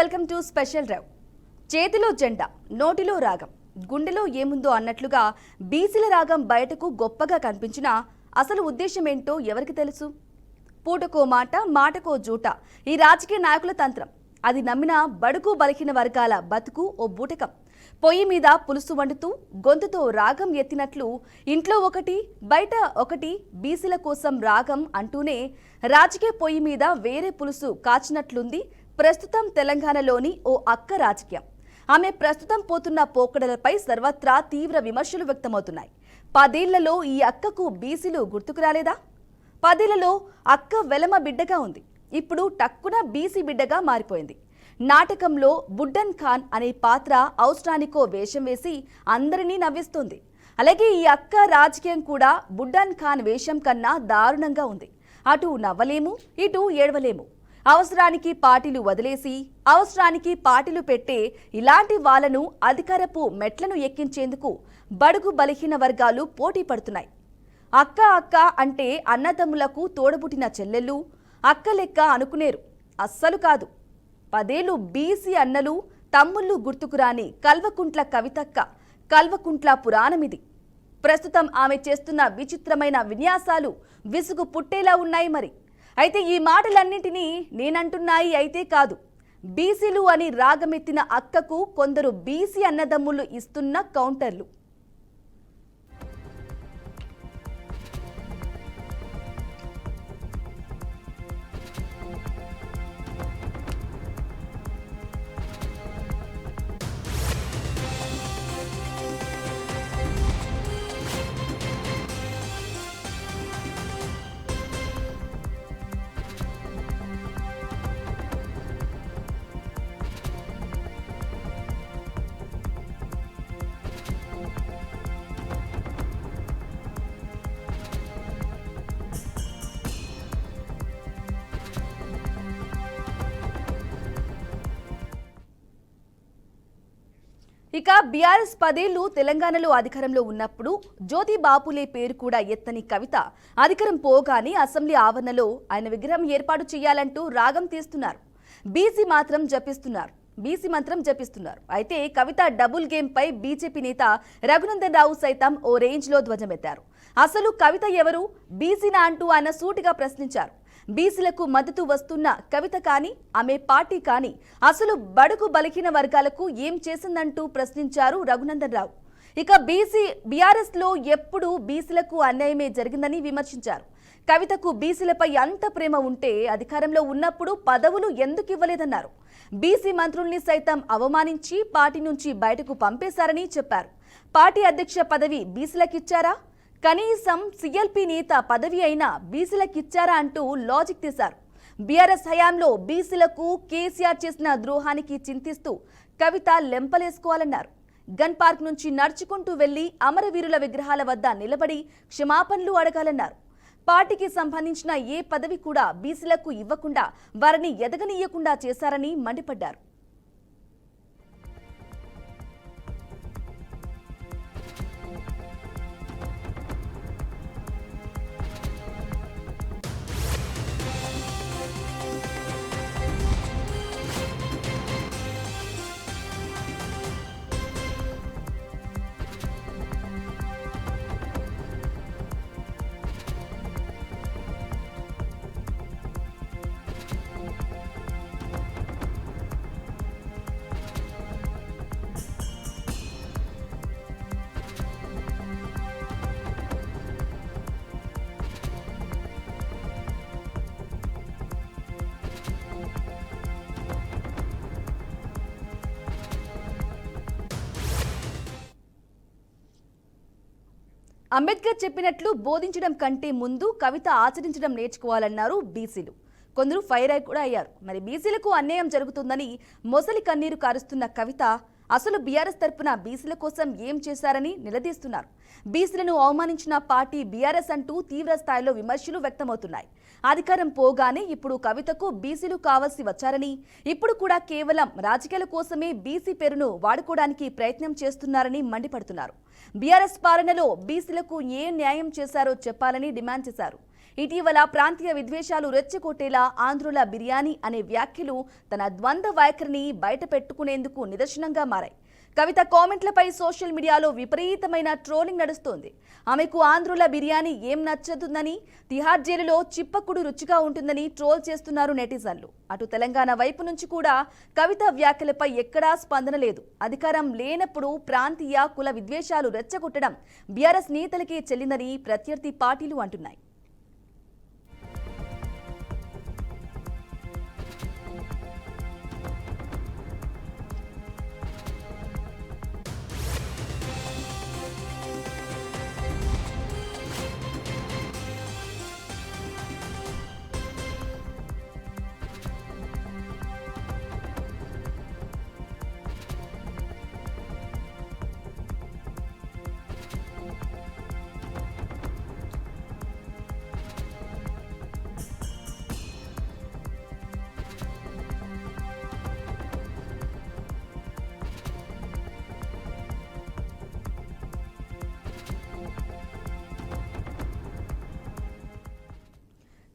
Welcome to special drive. చేతిలో జెండా, నోటిలో రాగం, గుండెలో ఏముందో అన్నట్లుగా బీసీల రాగం బయటకు గొప్పగా కనిపించినా అసలు ఉద్దేశం ఏంటో ఎవరికి తెలుసు? పూటకో మాట, మాటకో జూట ఈ రాజకీయ నాయకుల తంత్రం. అది నమ్మిన బడుగు బలికిన వర్గాల బతుకు ఓ బూటకం. పొయ్యి మీద పులుసు వండుతూ గొంతుతో రాగం ఎత్తినట్లు ఇంట్లో ఒకటి బయట ఒకటి బీసీల కోసం రాగం అంటూనే రాజకీయ పొయ్యి మీద వేరే పులుసు కాచినట్లుంది ప్రస్తుతం తెలంగాణలోని ఓ అక్క రాజకీయం. ఆమె ప్రస్తుతం పోతున్న పోకడలపై సర్వత్రా తీవ్ర విమర్శలు వ్యక్తమవుతున్నాయి. 10 ఏళ్లలో ఈ అక్కకు బీసీలు గుర్తుకు రాలేదా? 10 ఏళ్లలో అక్క వెలమ బిడ్డగా ఉంది, ఇప్పుడు టక్కున బీసీ బిడ్డగా మారిపోయింది. నాటకంలో బుడ్డన్ ఖాన్ అనే పాత్ర అవసరానికో వేషం వేసి అందరినీ నవ్విస్తుంది. అలాగే ఈ అక్క రాజకీయం కూడా బుడ్డన్ ఖాన్ వేషం కన్నా దారుణంగా ఉంది. అటు నవ్వలేము, ఇటు ఏడవలేము. అవసరానికి పార్టీలు వదిలేసి అవసరానికి పార్టీలు పెట్టే ఇలాంటి వాళ్లను అధికారపు మెట్లను ఎక్కించేందుకు బడుగు బలహీన వర్గాలు పోటీ పడుతున్నాయి. అక్క అక్క అంటే అన్నదమ్ములకు తోడబుట్టిన చెల్లెళ్ళు అక్క లెక్క అనుకునేరు. అస్సలు కాదు. 10 ఏళ్లు బీసీ అన్నలు తమ్ముళ్ళు గుర్తుకురాని కల్వకుంట్ల కవితక్క కల్వకుంట్ల పురాణమిది. ప్రస్తుతం ఆమె చేస్తున్న విచిత్రమైన విన్యాసాలు విసుగు పుట్టేలా ఉన్నాయి. మరి అయితే ఈ మాటలన్నింటినీ నేనంటున్నాయి అయితే కాదు, బీసీలు అని రాగమెత్తిన అక్కకు కొందరు బీసీ అన్నదమ్ములు ఇస్తున్న కౌంటర్లు. ఇక బీఆర్ఎస్ 10 ఏళ్లు తెలంగాణలో అధికారంలో ఉన్నప్పుడు జ్యోతి బాపులే పేరు కూడా ఎత్తని కవిత అధికారం పోగానే అసెంబ్లీ ఆవరణలో ఆయన విగ్రహం ఏర్పాటు చేయాలంటూ రాగం తీస్తున్నారు. బీసీ మంత్రం జపిస్తున్నారు. అయితే కవిత డబుల్ గేమ్ పై బీజేపీ నేత రఘునందన్ రావు సైతం ఓ రేంజ్ లో ధ్వజమెత్తారు. అసలు కవిత ఎవరు, బీసీనా అంటూ ఆయన సూటిగా ప్రశ్నించారు. బీసీలకు మద్దతు వస్తున్న కవిత కానీ ఆమె పార్టీ కానీ అసలు బడుగు బలిహీన వర్గాలకు ఏం చేసిందంటూ ప్రశ్నించారు రఘునందన్ రావు. ఇక బీఆర్ఎస్ లో ఎప్పుడు బీసీలకు అన్యాయమే జరిగిందని విమర్శించారు. కవితకు బీసీలపై అంత ప్రేమ ఉంటే అధికారంలో ఉన్నప్పుడు పదవులు ఎందుకు ఇవ్వలేదన్నారు. బీసీ మంత్రుల్ని సైతం అవమానించి పార్టీ నుంచి బయటకు పంపేశారని చెప్పారు. పార్టీ అధ్యక్ష పదవి బీసీలకిచ్చారా, కనీసం సీఎల్పీ నేత పదవి అయినా బీసీలకిచ్చారా అంటూ లాజిక్ తీశారు. బీఆర్ఎస్ హయాంలో బీసీలకు కేసీఆర్ చేసిన ద్రోహానికి చింతిస్తూ కవిత లెంపలేసుకోవాలన్నారు. గన్ పార్క్ నుంచి నడుచుకుంటూ వెళ్లి అమరవీరుల విగ్రహాల వద్ద నిలబడి క్షమాపణలు అడగాలన్నారు. పార్టీకి సంబంధించిన ఏ పదవి కూడా బీసీలకు ఇవ్వకుండా వారిని ఎదగనీయకుండా చేశారని మండిపడ్డారు. అంబేద్కర్ చెప్పినట్లు బోధించడం కంటే ముందు కవిత ఆచరించడం నేర్చుకోవాలన్నారు బీసీలు. కొందరు ఫైర్ కూడా అయ్యారు. మరి బీసీలకు అన్యాయం జరుగుతుందని మొసలి కన్నీరు కారుస్తున్న కవిత అసలు బీఆర్ఎస్ తరపున బీసీల కోసం ఏం చేశారని నిలదీస్తున్నారు. బీసీలను అవమానించిన పార్టీ బీఆర్ఎస్ అంటూ తీవ్ర స్థాయిలో విమర్శలు వ్యక్తమవుతున్నాయి. అధికారం పోగానే ఇప్పుడు కవితకు బీసీలు కావాల్సి వచ్చారని, ఇప్పుడు కూడా కేవలం రాజకీయాల కోసమే బీసీ పేరును వాడుకోవడానికి ప్రయత్నం చేస్తున్నారని మండిపడుతున్నారు. బీఆర్ఎస్ పాలనలో బీసీలకు ఏ న్యాయం చేశారో చెప్పాలని డిమాండ్ చేశారు. ఇటీవల ప్రాంతీయ విద్వేషాలు రెచ్చగొట్టేలా ఆంధ్రుల బిర్యానీ అనే వ్యాఖ్యలు తన ద్వంద్వ వైఖరిని బయట పెట్టుకునేందుకు నిదర్శనంగా మారాయి. కవిత కామెంట్లపై సోషల్ మీడియాలో విపరీతమైన ట్రోలింగ్ నడుస్తోంది. ఆమెకు ఆంధ్రుల బిర్యానీ ఏం నచ్చుతుందని, తిహార్ జైలులో చిప్పకుడు రుచిగా ఉంటుందని ట్రోల్ చేస్తున్నారు నెటిజన్లు. అటు తెలంగాణ వైపు నుంచి కూడా కవిత వ్యాఖ్యలపై ఎక్కడా స్పందన లేదు. అధికారం లేనప్పుడు ప్రాంతీయ కుల విద్వేషాలు రెచ్చగొట్టడం బీఆర్ఎస్ నేతలకే చెల్లిందని ప్రత్యర్థి పార్టీలు అంటున్నాయి.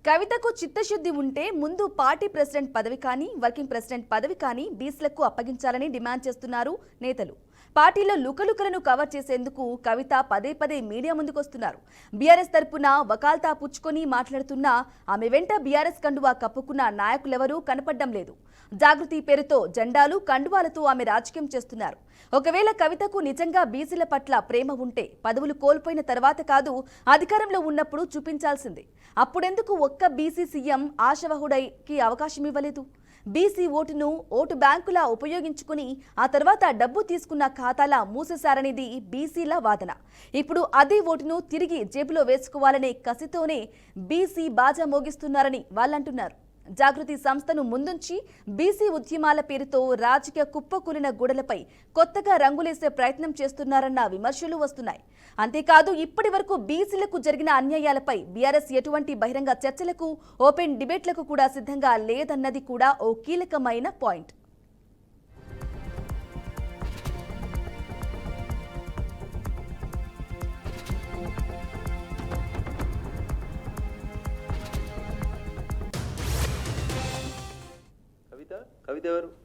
కవితకు చిత్తశుద్ధి ఉంటే ముందు పార్టీ ప్రెసిడెంట్ పదవి కానీ, వర్కింగ్ ప్రెసిడెంట్ పదవి కానీ బీసీలకు అప్పగించాలని డిమాండ్ చేస్తున్నారు నేతలు. పార్టీలో లుకలుకలను కవర్ చేసేందుకు కవిత పదే పదే మీడియా ముందుకొస్తున్నారు. బీఆర్ఎస్ తరపున వకాల్తా పుచ్చుకొని మాట్లాడుతున్నా ఆమె వెంట బీఆర్ఎస్ కండువా కప్పుకున్న నాయకులెవరూ కనపడ్డం లేదు. జాగృతి పేరుతో జెండాలు, కండువాలతో ఆమె రాజకీయం చేస్తున్నారు. ఒకవేళ కవితకు నిజంగా బీసీల పట్ల ప్రేమ ఉంటే పదవులు కోల్పోయిన తర్వాత కాదు, అధికారంలో ఉన్నప్పుడు చూపించాల్సింది. అప్పుడెందుకు ఒక్క బీసీ సీఎం ఆశావహుడికి అవకాశం ఇవ్వలేదు? బీసీ ఓటును ఓటు బ్యాంకులా ఉపయోగించుకుని ఆ తర్వాత డబ్బు తీసుకున్న ఖాతాలా మూసేశారనేది బీసీల వాదన. ఇప్పుడు అదే ఓటును తిరిగి జేబులో వేసుకోవాలనే కసితోనే బీసీ బాజా మోగిస్తున్నారని వాళ్ళంటున్నారు. జాగృతి సంస్థను ముందుంచి బీసీ ఉద్యమాల పేరుతో రాజకీయ కుప్పకూలిన గోడలపై కొత్తగా రంగులేసే ప్రయత్నం చేస్తున్నారన్న విమర్శలు వస్తున్నాయి. అంతేకాదు ఇప్పటి వరకు బీసీలకు జరిగిన అన్యాయాలపై బీఆర్ఎస్ ఎటువంటి బహిరంగ చర్చలకు, ఓపెన్ డిబేట్లకు కూడా సిద్ధంగా లేదన్నది కూడా ఓ కీలకమైన పాయింట్.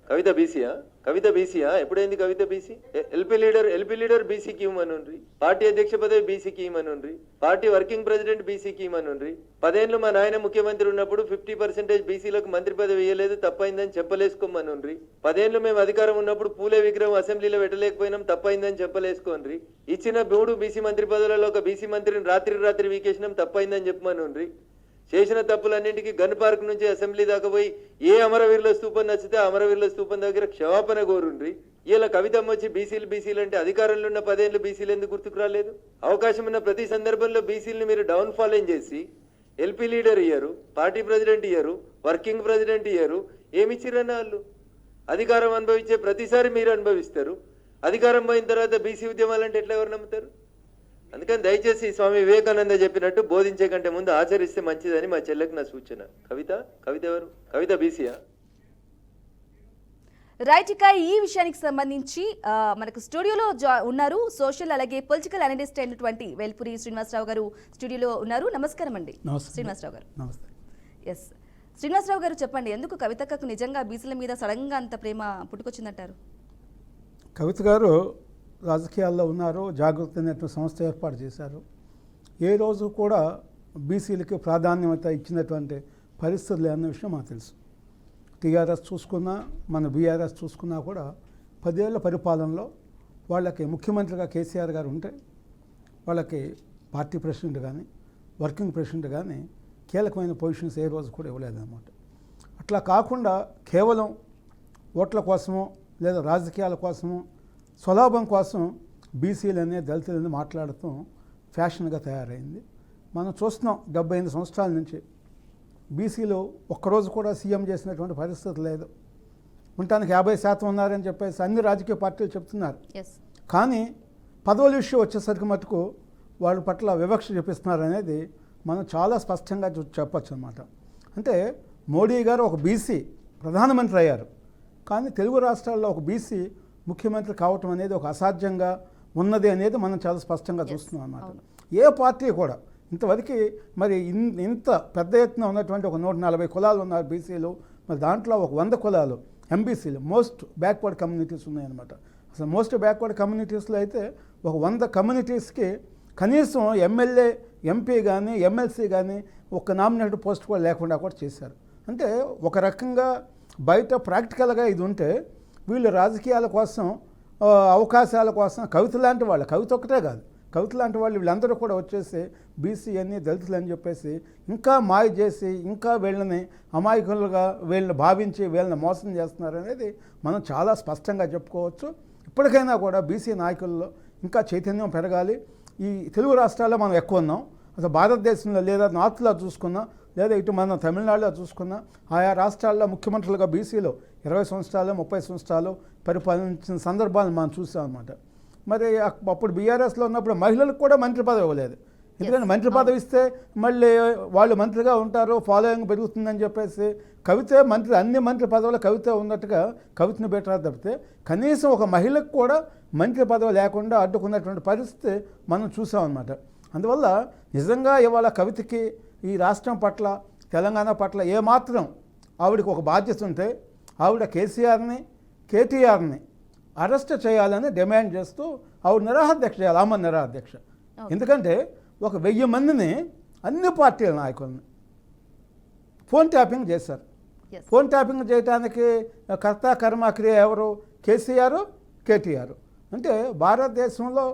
కవిత బీసీయా? కవిత బీసీయా? ఎప్పుడైంది కవిత బీసీ? ఎల్పీ లీడర్ బీసీకి ఇవ్వమనుండ్రి, పార్టీ అధ్యక్ష పదవి బీసీకి ఇవ్వమనుండ్రి, పార్టీ వర్కింగ్ ప్రెసిడెంట్ బీసీకి ఇవ్వమనుండ్రి. 10 ఏళ్ళు మా నాయన ముఖ్యమంత్రి ఉన్నప్పుడు 50% బీసీలకు మంత్రి పదవి ఇవ్వలేదు, తప్పైందని చెప్పలేసుకోమనుండ్రి. 10 ఏళ్ళు మేము అధికారం ఉన్నప్పుడు పూలే విగ్రహం అసెంబ్లీలో పెట్టలేకపోయినాం, తప్పైందని చెప్పలేసుకోండ్రి. ఇచ్చిన 3 బీసీ మంత్రి పదవులలో ఒక బీసీ మంత్రిని రాత్రి వీకేసినాం, తప్పైందని చెప్పమనుండ్రి. చేసిన తప్పులన్నింటికి గన్ పార్క్ నుంచి అసెంబ్లీ దాకా పోయి ఏ అమరవీరుల స్తూపం నచ్చితే అమరవీరుల స్తూపం దగ్గర క్షమాపణ కోరుండ్రి. ఇలా కవితమ్మ వచ్చి బీసీలు అంటే అధికారంలో ఉన్న 10 ఏళ్ళు బీసీలు ఎందుకు గుర్తుకు రాలేదు? అవకాశం ఉన్న ప్రతి సందర్భంలో బీసీలను మీరు డౌన్ ఫాల్ చేసి ఎల్పీ లీడర్ ఇయ్యరు, పార్టీ ప్రెసిడెంట్ ఇయ్యరు, వర్కింగ్ ప్రెసిడెంట్ ఇయ్యరు. ఏమిచ్చిరన్న వాళ్ళు? అధికారం అనుభవించే ప్రతిసారి మీరు అనుభవిస్తారు. అధికారం పోయిన తర్వాత బీసీ ఉద్యమాలంటే ఎట్లా ఎవరు నమ్ముతారు? అందుకని దయచేసి స్వామి వివేకానంద చెప్పినట్టు బోధించే కంటే ముందు ఆచరిస్తే మంచిదని మా చెల్లెకి నా సూచన. కవిత ఎవరు? కవిత బీసీయా? రైట్. ఇక ఈ విషయానికి సంబంధించి మనకు స్టూడియోలో ఉన్నారు సోషల్ అలాగే పొలిటికల్ అనలిస్ట్ అయినటువంటి వేల్పురి శ్రీనివాసరావు గారు స్టూడియోలో ఉన్నారు. నమస్కారం అండి శ్రీనివాసరావు గారు. నమస్తే. ఎస్ శ్రీనివాసరావు గారు, చెప్పండి, ఎందుకు కవితకు నిజంగా బీసీల మీద సడన్గా అంత ప్రేమ పుట్టుకొచ్చిందంటారు? కవిత గారు రాజకీయాల్లో ఉన్నారు, జాగృతి అనేటువంటి సంస్థ ఏర్పాటు చేశారు. ఏ రోజు కూడా బీసీలకి ప్రాధాన్యత ఇచ్చినటువంటి పరిస్థితులు అన్న విషయం మాకు తెలుసు. టీఆర్ఎస్ చూసుకున్నా, మన బీఆర్ఎస్ చూసుకున్నా కూడా 10 ఏళ్ల పరిపాలనలో వాళ్ళకి ముఖ్యమంత్రిగా కేసీఆర్ గారు ఉంటే వాళ్ళకి పార్టీ ప్రెసిడెంట్ కానీ, వర్కింగ్ ప్రెసిడెంట్ కానీ కీలకమైన పొజిషన్స్ ఏ రోజు కూడా ఇవ్వలేదన్నమాట. అట్లా కాకుండా కేవలం ఓట్ల కోసమో లేదా రాజకీయాల కోసమో స్వలాభం కోసం బీసీలని దళితులని మాట్లాడటం ఫ్యాషన్గా తయారైంది. మనం చూస్తున్నాం 78 సంవత్సరాల నుంచి బీసీలు ఒక్కరోజు కూడా సీఎం చేసినటువంటి పరిస్థితి లేదు. ఉండటానికి 50% ఉన్నారని చెప్పేసి అన్ని రాజకీయ పార్టీలు చెప్తున్నారు. కానీ పదవుల విషయం వచ్చేసరికి మటుకు వాళ్ళ పట్ల వివక్ష చూపిస్తున్నారు అనేది మనం చాలా స్పష్టంగా చెప్పచ్చు అన్నమాట. అంటే మోడీ గారు ఒక బీసీ ప్రధానమంత్రి అయ్యారు, కానీ తెలుగు రాష్ట్రాల్లో ఒక బీసీ ముఖ్యమంత్రి కావటం అనేది ఒక అసాధ్యంగా ఉన్నది అనేది మనం చాలా స్పష్టంగా చూస్తున్నాం అన్నమాట. ఏ పార్టీ కూడా ఇంతవరకు మరి ఇంత పెద్ద ఎత్తున ఉన్నటువంటి ఒక 140 కులాలు ఉన్నారు బీసీలు, మరి దాంట్లో ఒక 100 కులాలు ఎంబీసీలు మోస్ట్ బ్యాక్వర్డ్ కమ్యూనిటీస్ ఉన్నాయన్నమాట. అసలు మోస్ట్ బ్యాక్వర్డ్ కమ్యూనిటీస్లో అయితే ఒక 100 కమ్యూనిటీస్కి కనీసం ఎమ్మెల్యే, ఎంపీ కానీ ఎమ్మెల్సీ కానీ ఒక నామినేటెడ్ పోస్ట్ కూడా లేకుండా కూడా చేశారు. అంటే ఒక రకంగా బయట ప్రాక్టికల్గా ఇది ఉంటే వీళ్ళు రాజకీయాల కోసం అవకాశాల కోసం కవిత లాంటి వాళ్ళు, కవిత ఒక్కటే కాదు, కవిత లాంటి వాళ్ళు వీళ్ళందరూ కూడా వచ్చేసి బీసీ అని దళితులు అని చెప్పేసి ఇంకా మాయ చేసి ఇంకా వీళ్ళని అమాయకులుగా వీళ్ళని భావించి వీళ్ళని మోసం చేస్తున్నారు అనేది మనం చాలా స్పష్టంగా చెప్పుకోవచ్చు. ఇప్పటికైనా కూడా బీసీ నాయకుల్లో ఇంకా చైతన్యం పెరగాలి. ఈ తెలుగు రాష్ట్రాల్లో మనం ఎక్కువ ఉన్నాం, అసలు భారతదేశంలో లేదా నార్త్లో చూసుకున్నా లేదా ఇటు మనం తమిళనాడులో చూసుకున్నా ఆయా రాష్ట్రాల్లో ముఖ్యమంత్రులుగా బీసీలో 20 సంవత్సరాలు 30 సంవత్సరాలు పరిపాలించిన సందర్భాలను మనం చూసాం అన్నమాట. మరి అప్పుడు బీఆర్ఎస్లో ఉన్నప్పుడు మహిళలకు కూడా మంత్రి పదవి ఇవ్వలేదు. ఎందుకంటే మంత్రి పదవి ఇస్తే మళ్ళీ వాళ్ళు మంత్రిగా ఉంటారు, ఫాలోయింగ్ పెరుగుతుందని చెప్పేసి కవిత మంత్రి, అన్ని మంత్రి పదవులు కవిత ఉన్నట్టుగా కవితను పెట్టారు తప్పితే కనీసం ఒక మహిళకు కూడా మంత్రి పదవి లేకుండా అడ్డుకున్నటువంటి పరిస్థితి మనం చూసాం అన్నమాట. అందువల్ల నిజంగా ఇవాళ కవితకి ఈ రాష్ట్రం పట్ల, తెలంగాణ పట్ల ఏమాత్రం ఆవిడకి ఒక బాధ్యత ఉంటే ఆవిడ కేసీఆర్ని, కేటీఆర్ని అరెస్ట్ చేయాలని డిమాండ్ చేస్తూ ఆవిడ నిరాహారదీక్ష చేయాలి, ఆమె నిరాహారదీక్ష. ఎందుకంటే ఒక 1000 మందిని అన్ని పార్టీల నాయకులని ఫోన్ ట్యాపింగ్ చేశారు. ఫోన్ ట్యాపింగ్ చేయడానికి కర్త కర్మ క్రియ ఎవరు? కేసీఆర్, కేటీఆర్. అంటే భారతదేశంలో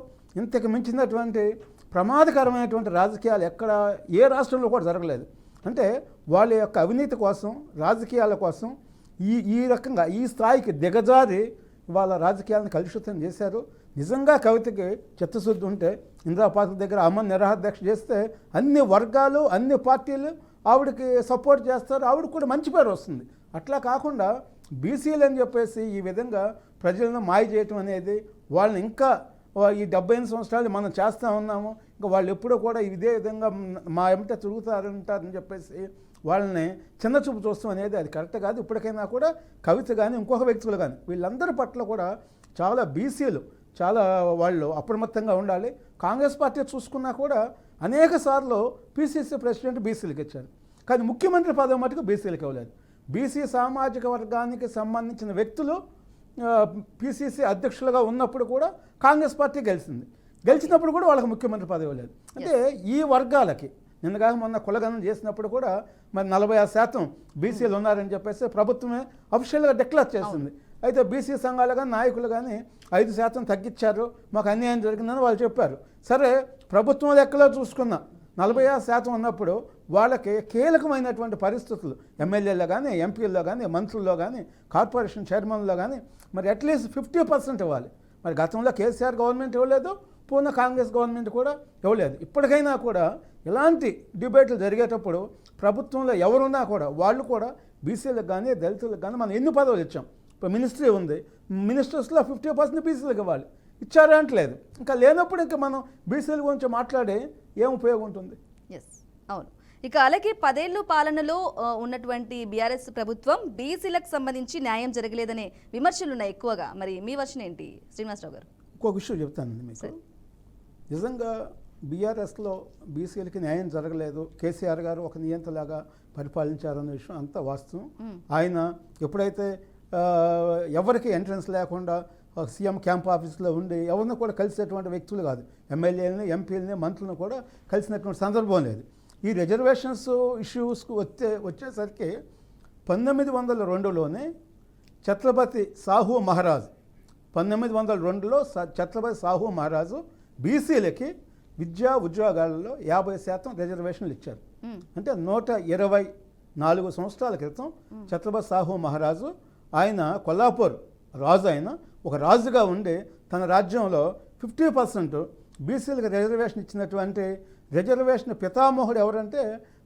ఇంతకు మించినటువంటి ప్రమాదకరమైనటువంటి రాజకీయాలు ఎక్కడ ఏ రాష్ట్రంలో కూడా జరగలేదు. అంటే వాళ్ళ యొక్క అవినీతి కోసం, రాజకీయాల కోసం ఈ రకంగా ఈ స్థాయికి దిగజారి వాళ్ళ రాజకీయాలను కలుషితం చేశారు. నిజంగా కవితకి చిత్తశుద్ధి ఉంటే ఇందిరా పార్క్ దగ్గర అమ్మ నిరాహారదీక్ష చేస్తే అన్ని వర్గాలు, అన్ని పార్టీలు ఆవిడకి సపోర్ట్ చేస్తారు, ఆవిడకి కూడా మంచి పేరు వస్తుంది. అట్లా కాకుండా బీసీలు అని చెప్పేసి ఈ విధంగా ప్రజలను మాయ చేయటం అనేది, వాళ్ళని ఇంకా ఈ 78 సంవత్సరాలు మనం చేస్తూ ఉన్నాము, ఇంకా వాళ్ళు ఎప్పుడూ కూడా ఇదే విధంగా మా ఎమ్మట తిరుగుతారంటారని చెప్పేసి వాళ్ళని చిన్న చూపు చూస్తాం అనేది అది కరెక్ట్ కాదు. ఇప్పటికైనా కూడా కవిత కానీ ఇంకొక వ్యక్తులు కానీ వీళ్ళందరి పట్ల కూడా చాలా బీసీలు చాలా వాళ్ళు అప్రమత్తంగా ఉండాలి. కాంగ్రెస్ పార్టీ చూసుకున్నా కూడా అనేక సార్లు పీసీసీ ప్రెసిడెంట్ బీసీలకు ఇచ్చారు, కానీ ముఖ్యమంత్రి పదవి మటుకు బీసీలకు ఇవ్వలేదు. బీసీ సామాజిక వర్గానికి సంబంధించిన వ్యక్తులు పీసీసీ అధ్యక్షులుగా ఉన్నప్పుడు కూడా కాంగ్రెస్ పార్టీ గెలిచినప్పుడు కూడా వాళ్ళకి ముఖ్యమంత్రి పదవి లేదు. అంటే ఈ వర్గాలకి నిన్నగా మొన్న కులగణన చేసినప్పుడు కూడా మరి 46% బీసీలు ఉన్నారని చెప్పేసి ప్రభుత్వమే అఫీషియల్గా డిక్లేర్ చేసింది. అయితే బీసీ సంఘాలు కానీ నాయకులు కానీ 5% తగ్గించారు, మాకు అన్యాయం జరిగిందని వాళ్ళు చెప్పారు. సరే, ప్రభుత్వం లెక్కలో చూసుకున్న 46% ఉన్నప్పుడు వాళ్ళకి కీలకమైనటువంటి పరిస్థితులు ఎమ్మెల్యేలో కానీ, ఎంపీల్లో కానీ, మంత్రుల్లో కానీ, కార్పొరేషన్ చైర్మన్లో కానీ మరి అట్లీస్ట్ 50% ఇవ్వాలి. మరి గతంలో కేసీఆర్ గవర్నమెంట్ ఇవ్వలేదు, పూర్ణ కాంగ్రెస్ గవర్నమెంట్ కూడా ఇవ్వలేదు. ఇప్పటికైనా కూడా ఇలాంటి డిబేట్లు జరిగేటప్పుడు ప్రభుత్వంలో ఎవరున్నా కూడా వాళ్ళు కూడా బీసీలకు కానీ దళితులకు కానీ మనం ఎన్ని పదవులు ఇచ్చాం. ఇప్పుడు మినిస్ట్రీ ఉంది, మినిస్టర్స్లో 50% బీసీలకు ఇవ్వాలి, ఇచ్చారా అంటలేదు. ఇంకా లేనప్పుడు ఇంకా మనం బీసీల గురించి మాట్లాడే ఏం ఉపయోగం ఉంటుంది? ఎస్, అవును. ఇక అలాగే 10 ఏళ్ల పాలనలో ఉన్నటువంటి బీఆర్ఎస్ ప్రభుత్వం బీసీలకు సంబంధించి న్యాయం జరగలేదనే విమర్శలు ఉన్నాయి ఎక్కువగా. మరి మీ వర్షన్ ఏంటి శ్రీనివాసరావు గారు? ఇంకొక విషయం చెప్తానండి మీకు. నిజంగా బీఆర్ఎస్లో బీసీలకి న్యాయం జరగలేదు, కేసీఆర్ గారు ఒక నియంతలాగా పరిపాలించారన్న విషయం అంతా వాస్తవం. ఆయన ఎప్పుడైతే ఎవరికి ఎంట్రన్స్ లేకుండా సీఎం క్యాంప్ ఆఫీస్లో ఉండి ఎవరిని కూడా కలిసేటువంటి వ్యక్తులు కాదు, ఎమ్మెల్యేలని, ఎంపీలని, మంత్రులను కూడా కలిసినటువంటి సందర్భం లేదు. ఈ రిజర్వేషన్స్ ఇష్యూస్కు వచ్చేసరికి 1902లోనే ఛత్రపతి సాహు మహారాజు 1902లో ఛత్రపతి సాహు మహారాజు బీసీలకి విద్యా ఉద్యోగాలలో 50% రిజర్వేషన్లు ఇచ్చారు. అంటే 124 సంవత్సరాల క్రితం ఛత్రపతి సాహు మహారాజు ఆయన కొల్లాపూర్ రాజు, ఆయన ఒక రాజుగా ఉండి తన రాజ్యంలో 50% బీసీలకు రిజర్వేషన్ ఇచ్చినటువంటి రిజర్వేషన్ పితామహుడు ఎవరంటే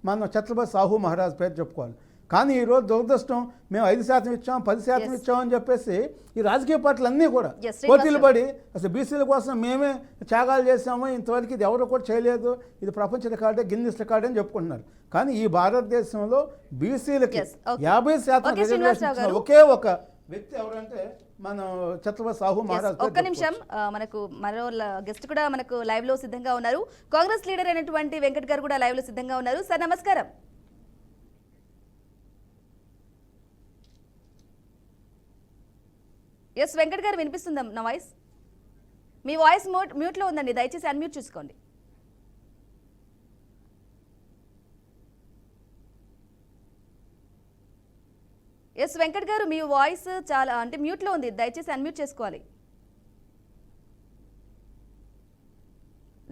మనం ఛత్రపతి సాహు మహారాజు పేరు చెప్పుకోవాలి. కానీ ఈరోజు దురదృష్టం, మేము 5% ఇచ్చాం, 10% ఇచ్చామని చెప్పేసి ఈ రాజకీయ పార్టీలు అన్నీ కూడా పోటీలు పడి అసలు బీసీల కోసం మేమే త్యాగాలు చేసాము, ఇంతవరకు ఇది ఎవరు కూడా చేయలేదు, ఇది ప్రపంచ రికార్డే, గిన్నిస్ రికార్డే అని చెప్పుకుంటున్నారు. కానీ ఈ భారతదేశంలో బీసీలకి 50% రిజర్వేషన్ ఇచ్చిన ఒకే ఒక వ్యక్తి ఎవరంటే మనం ఛత్రపతి సాహు Yes, మహారాజ్ ఒక్క నిమిషం మనకు మరో గెస్ట్ కూడా మనకు లైవ్ లో సిద్ధంగా ఉన్నారు. కాంగ్రెస్ లీడర్ అయినటువంటి వెంకట్ గారు కూడా లైవ్ లో సిద్ధంగా ఉన్నారు. సార్ నమస్కారం. ఎస్ వెంకట్ గారు వినిపిస్తుందా నా వాయిస్? మీ వాయిస్ మ్యూట్ లో ఉందండి, దయచేసి అన్మ్యూట్ చూసుకోండి. ఎస్ వెంకట్ గారు, మీ వాయిస్ చాలా అంటే మ్యూట్ లో ఉంది, దయచేసి అన్మ్యూట్ చేసుకోవాలి.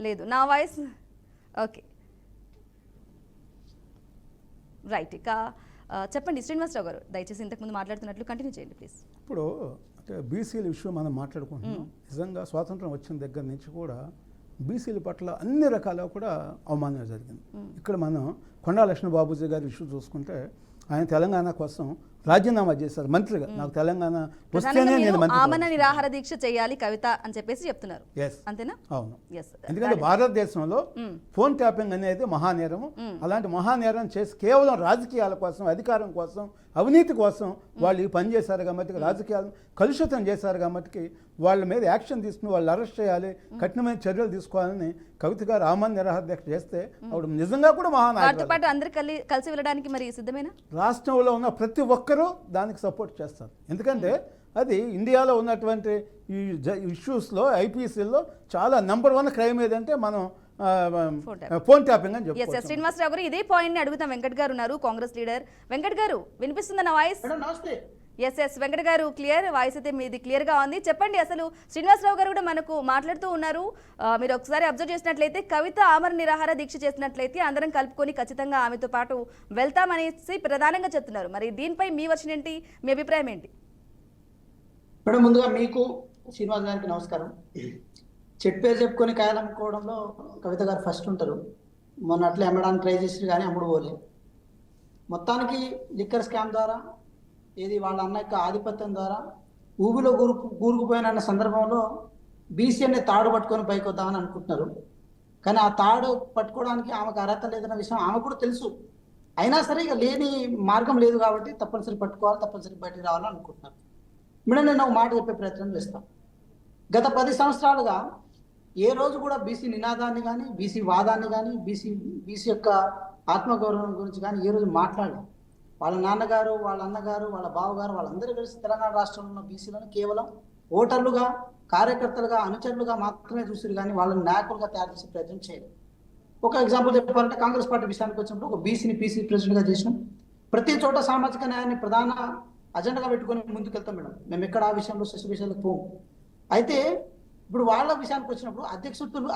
లేదు నా వాయిస్ ఓకే రైట్. ఇక చెప్పండి శ్రీనివాసరావు గారు, దయచేసి ఇంతకుముందు మాట్లాడుతున్నట్లు కంటిన్యూ చేయండి ప్లీజ్. ఇప్పుడు అంటే బీసీల విషయం మనం మాట్లాడుకుంటున్నాం. నిజంగా స్వాతంత్రం వచ్చిన దగ్గర నుంచి కూడా బీసీల పట్ల అన్ని రకాల కూడా అవమానం జరిగింది. ఇక్కడ మనం కొండా లక్ష్మణ బాబూజీ గారి ఇష్యూ చూసుకుంటే ఆయన తెలంగాణ కోసం రాజీనామా చేశారు మంత్రిగా. నాకు తెలంగాణ వస్తేనే నేను మంత్రి. ఆమరణ నిరాహార దీక్ష చేయాలి కవిత అని చెప్పేసి చెప్తున్నారు. Yes. అంతేనా? అవును. Yes. ఎందుకంటే భారతదేశంలో ఫోన్ ట్యాపింగ్ అనేది మహానేరము. అలాంటి మహానేరం చేసి కేవలం రాజకీయాల కోసం, అధికారం కోసం, అవినీతి కోసం వాళ్ళు పనిచేశారు కాబట్టి, రాజకీయాలను కలుషితం చేశారు కాబట్టి వాళ్ళ మీద యాక్షన్ తీసుకుని వాళ్ళు అరెస్ట్ చేయాలి, కఠినమైన చర్యలు తీసుకోవాలని కవిత గారు ఆమరణ నిరాహార దీక్ష చేస్తే ఆవిడ నిజంగా కూడా మహానాయకురాలు. పాటు అందరు కలిసి వెళ్ళడానికి మరి సిద్ధమేనా? రాష్ట్రంలో ఉన్న ప్రతి ఒక్కరూ దానికి సపోర్ట్ చేస్తారు. ఎందుకంటే అది ఇండియాలో ఉన్నటువంటి ఈ ఇష్యూస్లో ఐపీసీలో చాలా నెంబర్ 1 క్రైమ్ ఏదంటే మనం ఫోన్ ట్యాపింగ్ అని చెప్పి. శ్రీనివాసరావు గారు, ఇదే పాయింట్ ని అడుగుతాం. వెంకట్ గారు ఉన్నారు, కాంగ్రెస్ లీడర్. వెంకట్ గారు వినిపిస్తుందా నా వాయిస్? ఎస్ వెంకట్ గారు, క్లియర్ వాయిస్ అయితే మీది క్లియర్ గా ఉంది. చెప్పండి, అసలు శ్రీనివాసరావు గారు కూడా మనకు మాట్లాడుతూ ఉన్నారు. మీరు ఒకసారి అబ్జర్వ్ చేసినట్లయితే కవిత ఆమరణ నిరాహార దీక్ష చేసినట్లయితే అందరం కలుపుకొని ఖచ్చితంగా ఆమెతో పాటు వెళ్తామనేసి ప్రధానంగా చెప్తున్నారు. మరి దీనిపై మీ వర్షన్ ఏంటి, మీ అభిప్రాయం ఏంటి? మేడం, ముందుగా మీకు శ్రీనివాస్ గారికి నమస్కారం. చెప్పుకొని కాయలు అమ్ముకోవడంలో కవిత గారు ఫస్ట్ ఉంటారు. మొన్న అట్లా అమ్మడానికి ట్రై చేసి కానీ అమ్ముడు పోలే. మొత్తానికి లిక్కర్ స్కామ్ ద్వారా ఏది వాళ్ళ అన్న యొక్క ఆధిపత్యం ద్వారా ఊబిలో కూరుకుపోయిన సందర్భంలో బీసీ అనే తాడు పట్టుకొని పైకి వద్దామని అనుకుంటున్నారు. కానీ ఆ తాడు పట్టుకోవడానికి ఆమెకు అర్హత లేదన్న విషయం ఆమె కూడా తెలుసు. అయినా సరే ఇక లేని మార్గం లేదు కాబట్టి తప్పనిసరి పట్టుకోవాలి, తప్పనిసరి బయటికి రావాలని అనుకుంటున్నారు. మేడం, నేను ఒక మాట చెప్పే ప్రయత్నం చేస్తాను. గత 10 సంవత్సరాలుగా ఏ రోజు కూడా బీసీ నినాదాన్ని కానీ, బీసీ వాదాన్ని కానీ, బీసీ యొక్క ఆత్మగౌరవం గురించి కానీ ఏ రోజు మాట్లాడలేదు. వాళ్ళ నాన్నగారు, వాళ్ళ అన్నగారు, వాళ్ళ బావగారు వాళ్ళందరూ కలిసి తెలంగాణ రాష్ట్రంలో ఉన్న బీసీలను కేవలం ఓటర్లుగా, కార్యకర్తలుగా, అనుచరులుగా మాత్రమే చూసారు కానీ వాళ్ళని నాయకులుగా తయారు చేసే ప్రయత్నం చేయలేదు. ఒక ఎగ్జాంపుల్ చెప్పాలంటే కాంగ్రెస్ పార్టీ విషయానికి వచ్చినప్పుడు ఒక బీసీని పీసీ ప్రెసిడెంట్గా చేసినాం. ప్రతి చోట సామాజిక న్యాయాన్ని ప్రధాన అజెండాగా పెట్టుకొని ముందుకెళ్తాం మేడం. మేము ఎక్కడ ఆ విషయంలో విషయాలకు పోము. అయితే ఇప్పుడు వాళ్ళ విషయానికి వచ్చినప్పుడు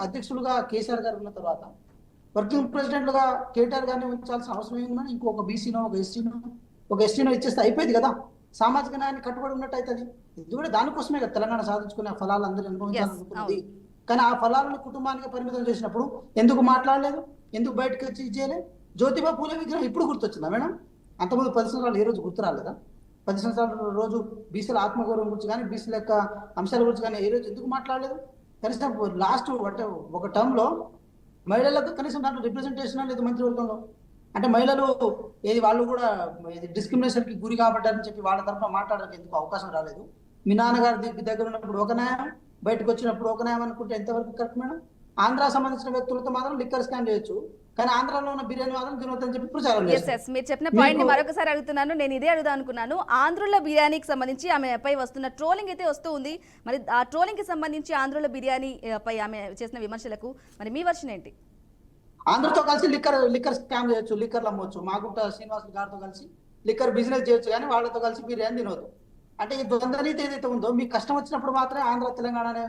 అధ్యక్షులుగా కేసీఆర్ గారు ఉన్న తర్వాత వర్కింగ్ ప్రెసిడెంట్లుగా కేటీఆర్ గారిని ఉంచాల్సిన అవసరం ఏంటంటే ఇంకొక బీసీనో, ఒక ఎస్టీనో ఇచ్చేస్తే అయిపోయింది కదా. సామాజిక న్యాయాన్ని కట్టుబడి ఉన్నట్టు అవుతుంది. ఇది కూడా దానికోసమే కదా తెలంగాణ సాధించుకునే ఫలాలు అందరూ అనుభవించాలనుకున్నది. కానీ ఆ ఫలాలను కుటుంబానికి పరిమితం చేసినప్పుడు ఎందుకు మాట్లాడలేదు, ఎందుకు బయటకు వచ్చి చేయలేదు? జ్యోతిబా పూలే విగ్రహం ఇప్పుడు గుర్తొచ్చిందా మేడం? అంతకుముందు 10 సంవత్సరాలు ఏ రోజు గుర్తు రాలేదా? 10 సంవత్సరాల రోజు బీసీల ఆత్మగౌరవం గురించి కానీ, బీసీల యొక్క అంశాల గురించి కానీ ఏ రోజు ఎందుకు మాట్లాడలేదు? కనీసం లాస్ట్ ఒక టర్మ్లో మహిళలకు కనీసం దాంట్లో రిప్రజెంటేషన్ లేదు మంత్రివర్గంలో. అంటే మహిళలు ఏది వాళ్ళు కూడా డిస్క్రిమినేషన్కి గురి కాబట్టారని చెప్పి వాళ్ళ తరఫున మాట్లాడడానికి ఎందుకు అవకాశం రాలేదు? మీ నాన్నగారి దగ్గర ఉన్నప్పుడు ఒక న్యాయం, బయటకు వచ్చినప్పుడు ఒక న్యాయం అనుకుంటే ఎంతవరకు కరెక్ట్ మేడం? ఆంధ్ర సంబంధించిన వ్యక్తులతో మాత్రం లిక్కర్ స్కామ్ చేయొచ్చు, కానీ ఆంధ్రాలో ఉన్న బిర్యానీ మాత్రం తినవద్దని చెప్పి ప్రచారం చేస్తారు. మీరు చెప్పిన పాయింట్ ని మరొకసారి అడుగుతున్నాను. నేను ఇదే అడుగుదాం అనుకున్నాను. ఆంధ్రుల బిర్యానీకి సంబంధించి ఆమెపై వస్తున్న ట్రోలింగ్ అయితే వస్తూ ఉంది. మరి ఆ ట్రోలింగ్ కి సంబంధించి ఆంధ్రుల బిర్యానీ పై ఆమె చేసిన విమర్శలకు మరి మీ వర్షన్ ఏంటి? ఆంధ్రతో కలిసి లిక్కర్ స్కామ్ చేయొచ్చు, లిక్కర్లు అమ్మవచ్చు. మాగుంట శ్రీనివాస్ గారితో కలిసి లిక్కర్ బిజినెస్ చేయొచ్చు, కానీ వాళ్ళతో కలిసి బిర్యానీ తినవద్దు. అంటే ఈ ద్వంద్వనీతి ఏదైతే ఉందో మీకు కష్టం వచ్చినప్పుడు మాత్రమే ఆంధ్ర తెలంగాణ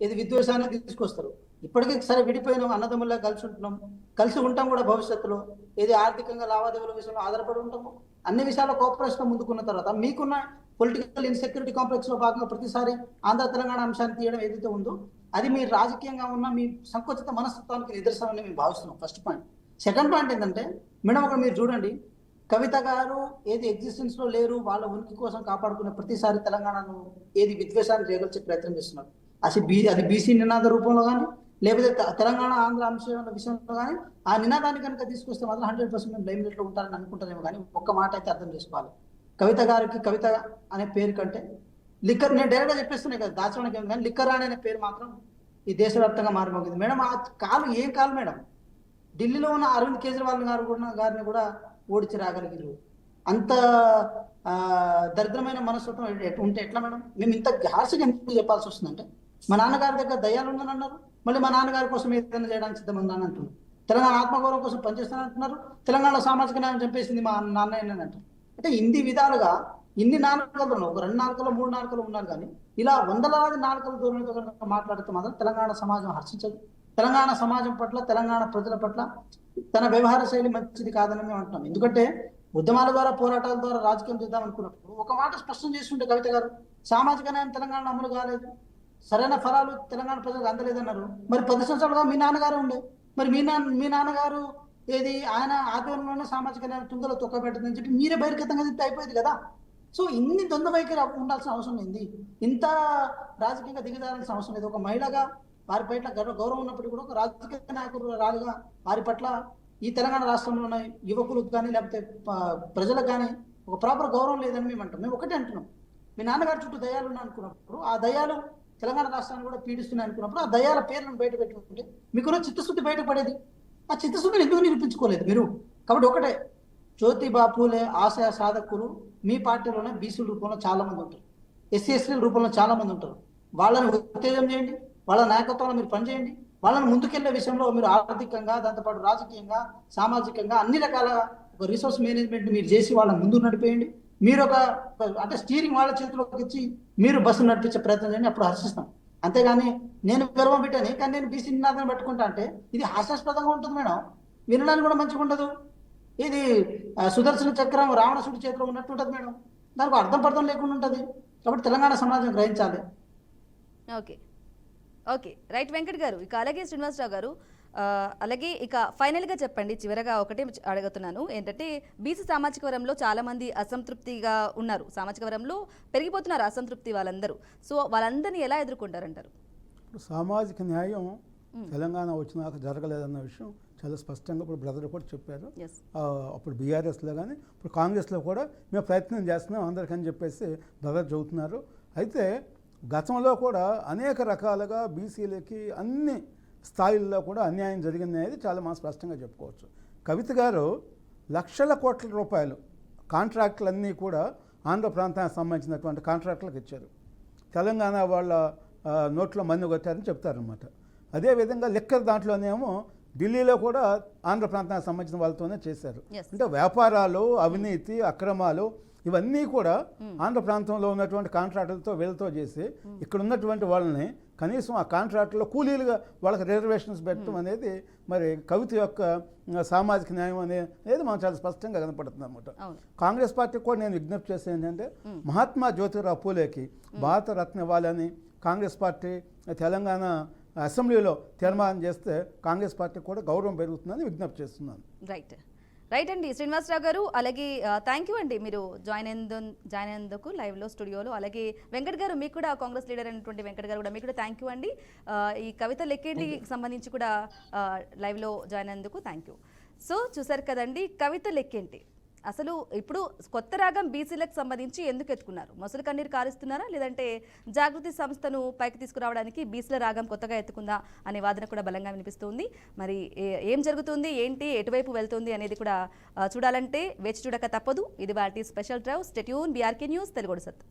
ఏది విద్వేషాన్ని తీసుకొస్తారు. ఇప్పటికీ సరే విడిపోయినాం, అన్నదమ్ముల్లా కలిసి ఉంటున్నాం, కలిసి ఉంటాం కూడా భవిష్యత్తులో. ఏది ఆర్థికంగా లావాదేవీల విషయంలో ఆధారపడి ఉంటాము. అన్ని విషయాల్లో కోఆపరేషన్ ముందుకున్న తర్వాత మీకున్న పొలిటికల్ ఇన్సెక్యూరిటీ కాంప్లెక్స్ లో భాగంగా ప్రతిసారి ఆంధ్ర తెలంగాణ అంశాన్ని తీయడం ఏదైతే ఉందో అది మీ రాజకీయంగా ఉన్న మీ సంకోచిత మనస్తత్వానికి నిదర్శనం అని మేము భావిస్తున్నాం. First point. సెకండ్ పాయింట్ ఏంటంటే మేడం, అక్కడ మీరు చూడండి, కవిత గారు ఏది ఎగ్జిస్టెన్స్ లో లేరు, వాళ్ళ ఉనికి కోసం కాపాడుకునే ప్రతిసారి తెలంగాణను ఏది విద్వేషాన్ని చేయగలిచే ప్రయత్నం చేస్తున్నారు. అది బీసీ నినాద రూపంలో కానీ, లేకపోతే తెలంగాణ ఆంధ్ర అంశాల విషయంలో కానీ ఆ నినాదాన్ని కనుక తీసుకొస్తే మాత్రం 100% మేము లైమ్ లైట్ లో ఉంటారని అనుకుంటారేమో. కానీ ఒక్క మాట అయితే అర్థం చేసుకోవాలి, కవిత గారికి కవిత అనే పేరు కంటే లిక్కర్, నేను డైరెక్ట్గా చెప్పేస్తున్నాయి కదా, దాచడానికి ఏం కానీ లిక్కర్ రాణి అనే పేరు మాత్రం ఈ దేశవ్యాప్తంగా మారిపోయింది మేడం. ఆ కాలు ఏం కాలు మేడం, ఢిల్లీలో ఉన్న అరవింద్ కేజ్రీవాల్ గారిని కూడా ఓడించి రాగలిగారు. అంత దరిద్రమైన మనస్తత్వం ఉంటే ఎట్లా మేడం? మేము ఇంత హార్ష్గా ఎందుకు చెప్పాల్సి వస్తుందంటే, మా నాన్నగారి దగ్గర దయ్యాలు ఉందని అన్నారు, మళ్ళీ మా నాన్నగారి కోసం ఏదైనా చేయడానికి సిద్ధమందని అంటున్నారు. తెలంగాణ ఆత్మగౌరవం కోసం పనిచేస్తానంటున్నారు, తెలంగాణ సామాజిక న్యాయం చంపేసింది మా నాన్నయ్య అంటారు. అంటే ఇన్ని విధాలుగా ఇన్ని నాలుకలు, ఒక 2 నాలుకలు 3 నాలుకలు ఉన్నారు, కానీ ఇలా వందలాది నాలుకల దూరంతో మాట్లాడితే మాత్రం తెలంగాణ సమాజం హర్షించదు. తెలంగాణ సమాజం పట్ల, తెలంగాణ ప్రజల పట్ల తన వ్యవహార శైలి మంచిది కాదని మేము అంటున్నాం. ఎందుకంటే ఉద్యమాల ద్వారా, పోరాటాల ద్వారా రాజకీయం చేద్దాం అనుకున్నప్పుడు ఒక మాట స్పష్టం చేస్తుంటే కవిత గారు, సామాజిక న్యాయం తెలంగాణ అమలు కాలేదు, సరైన ఫలాలు తెలంగాణ ప్రజలకు అందలేదన్నారు. మరి 10 సంవత్సరాలుగా మీ నాన్నగారు ఉండే, మరి మీ నాన్నగారు ఏది, ఆయన ఆధ్వర్యంలోనే సామాజిక న్యాయం తుంగలో తొక్కబెట్టదని చెప్పి మీరే బహిర్గతంగా చెప్తే అయిపోయింది కదా. సో ఇన్ని ద్వంద్వ వైఖరి ఉండాల్సిన అవసరం ఏంది? ఇంత రాజకీయంగా దిగజారాల్సిన అవసరం లేదు. ఒక మహిళగా వారి పట్ల గౌరవం ఉన్నప్పటికీ కూడా ఒక రాజకీయ నాయకురాలుగా వారి పట్ల ఈ తెలంగాణ రాష్ట్రంలో ఉన్న యువకులకు కానీ లేకపోతే ప్రజలకు కానీ ఒక ప్రాపర్ గౌరవం లేదని మేము అంటాం. మేము ఒకటే అంటున్నాం, మీ నాన్నగారి చుట్టూ దయ్యాలు ఉన్నాయి అనుకున్నప్పుడు, ఆ దయ్యాలు తెలంగాణ రాష్ట్రాన్ని కూడా పీడిస్తున్నాయి అనుకున్నప్పుడు, ఆ దయ్యాల పేర్లను బయట పెట్టుకుంటే మీకున్న చిత్తశుద్ధి బయటపడేది. ఆ చిత్తశుద్ధిని ఎందుకు నిరూపించుకోలేదు మీరు? కాబట్టి ఒకటే, జ్యోతిబా పూలే ఆశయ సాధకులు మీ పార్టీలోనే బీసీల రూపంలో చాలా మంది ఉంటారు, ఎస్సీల రూపంలో చాలా మంది ఉంటారు. వాళ్ళని ఉత్తేజం చేయండి, వాళ్ళ నాయకత్వంలో మీరు పనిచేయండి, వాళ్ళని ముందుకెళ్లే విషయంలో మీరు ఆర్థికంగా, దాంతోపాటు రాజకీయంగా, సామాజికంగా అన్ని రకాల ఒక రిసోర్స్ మేనేజ్మెంట్ మీరు చేసి వాళ్ళని ముందు నడిపేయండి. మీరు అంటే స్టీరింగ్ వాళ్ళ చేతిలోకి ఇచ్చి మీరు బస్సు నడిపించే ప్రయత్నం చేయండి, అప్పుడు హర్షిస్తాం. అంతేగాని నేను గర్వం పెట్టాను కానీ నేను బీసీ నినాదం పెట్టుకుంటా అంటే ఇది హాస్యాస్పదంగా ఉంటుంది మేడం, వినడానికి కూడా మంచిగా ఉండదు. ఇది సుదర్శన చక్రం రావణసుడి చేతిలో ఉన్నట్టు ఉంటుంది మేడం, దానికి అర్థం పర్థం లేకుండా ఉంటుంది. కాబట్టి తెలంగాణ సమాజం గ్రహించాలి. ఓకే ఓకే రైట్ వెంకట్ గారు. ఇక అలాగే శ్రీనివాసరావు గారు, అలాగే ఇక ఫైనల్గా చెప్పండి, చివరగా ఒకటే అడుగుతున్నాను ఏంటంటే, బీసీ సామాజిక వర్గంలో చాలా మంది అసంతృప్తిగా ఉన్నారు, సామాజిక వర్గంలో పెరిగిపోతున్నారు అసంతృప్తి వాళ్ళందరూ. సో వాళ్ళందరినీ ఎలా ఎదుర్కొంటారంటారు? ఇప్పుడు సామాజిక న్యాయం తెలంగాణ వచ్చినాక జరగలేదన్న విషయం చాలా స్పష్టంగా ఇప్పుడు బ్రదర్ కూడా చెప్పారు. అప్పుడు బీఆర్ఎస్లో కానీ ఇప్పుడు కాంగ్రెస్లో కూడా మేము ప్రయత్నం చేస్తున్నాం అందరికని చెప్పేసి బ్రదర్ చెబుతున్నారు. అయితే గతంలో కూడా అనేక రకాలుగా బీసీలకి అన్ని స్థాయిల్లో కూడా అన్యాయం జరిగింది అనేది చాలా మనం స్పష్టంగా చెప్పుకోవచ్చు. కవిత గారు లక్షల కోట్ల రూపాయలు కాంట్రాక్టులన్నీ కూడా ఆంధ్ర ప్రాంతానికి సంబంధించినటువంటి కాంట్రాక్టులకు ఇచ్చారు. తెలంగాణ వాళ్ళ నోట్లో మన్ను కొట్టారని చెప్తారనమాట. అదేవిధంగా లెక్కర్ దాంట్లోనేమో ఢిల్లీలో కూడా ఆంధ్ర ప్రాంతానికి సంబంధించిన వాళ్ళతోనే చేశారు. అంటే వ్యాపారాలు, అవినీతి, అక్రమాలు ఇవన్నీ కూడా ఆంధ్ర ప్రాంతంలో ఉన్నటువంటి కాంట్రాక్టులతో వీళ్ళతో చేసి ఇక్కడ ఉన్నటువంటి వాళ్ళని కనీసం ఆ కాంట్రాక్టులో కూలీలుగా వాళ్ళకి రిజర్వేషన్స్ పెట్టడం అనేది మరి కవిత యొక్క సామాజిక న్యాయం అనేది మనం చాలా స్పష్టంగా కనపడుతుంది అనమాట. కాంగ్రెస్ పార్టీకి కూడా నేను విజ్ఞప్తి చేసేది ఏంటంటే, మహాత్మా జ్యోతిరావు పూలేకి భారత రత్న ఇవ్వాలని కాంగ్రెస్ పార్టీ తెలంగాణ అసెంబ్లీలో తీర్మానం చేస్తే కాంగ్రెస్ పార్టీకి కూడా గౌరవం పెరుగుతుందని విజ్ఞప్తి చేస్తున్నాను. రైట్ అండి శ్రీనివాసరావు గారు, అలాగే థ్యాంక్ యూ అండి మీరు జాయిన్ అయినందుకు లైవ్లో స్టూడియోలో. అలాగే వెంకట్ గారు, మీకు కూడా కాంగ్రెస్ లీడర్ అయినటువంటి వెంకట్ గారు కూడా మీకు కూడా థ్యాంక్ యూ అండి. ఈ కవిత లెక్కేటికి సంబంధించి కూడా లైవ్లో జాయిన్ అయినందుకు థ్యాంక్ యూ. సో చూసారు కదండి, కవిత లెక్కేంటి అసలు ఇప్పుడు కొత్త రాగం బీసీలకు సంబంధించి ఎందుకు ఎత్తుకున్నారు? మొసలు కన్నీరు కారుస్తున్నారా, లేదంటే జాగృతి సంస్థను పైకి తీసుకురావడానికి బీసీల రాగం కొత్తగా ఎత్తుకుందా అనే వాదన కూడా బలంగా వినిపిస్తుంది. మరి ఏం జరుగుతుంది, ఏంటి, ఎటువైపు వెళ్తుంది అనేది కూడా చూడాలంటే వేచి చూడక తప్పదు. ఇది వాటి special drive. Stay tune, BRK news, Telugu సత్.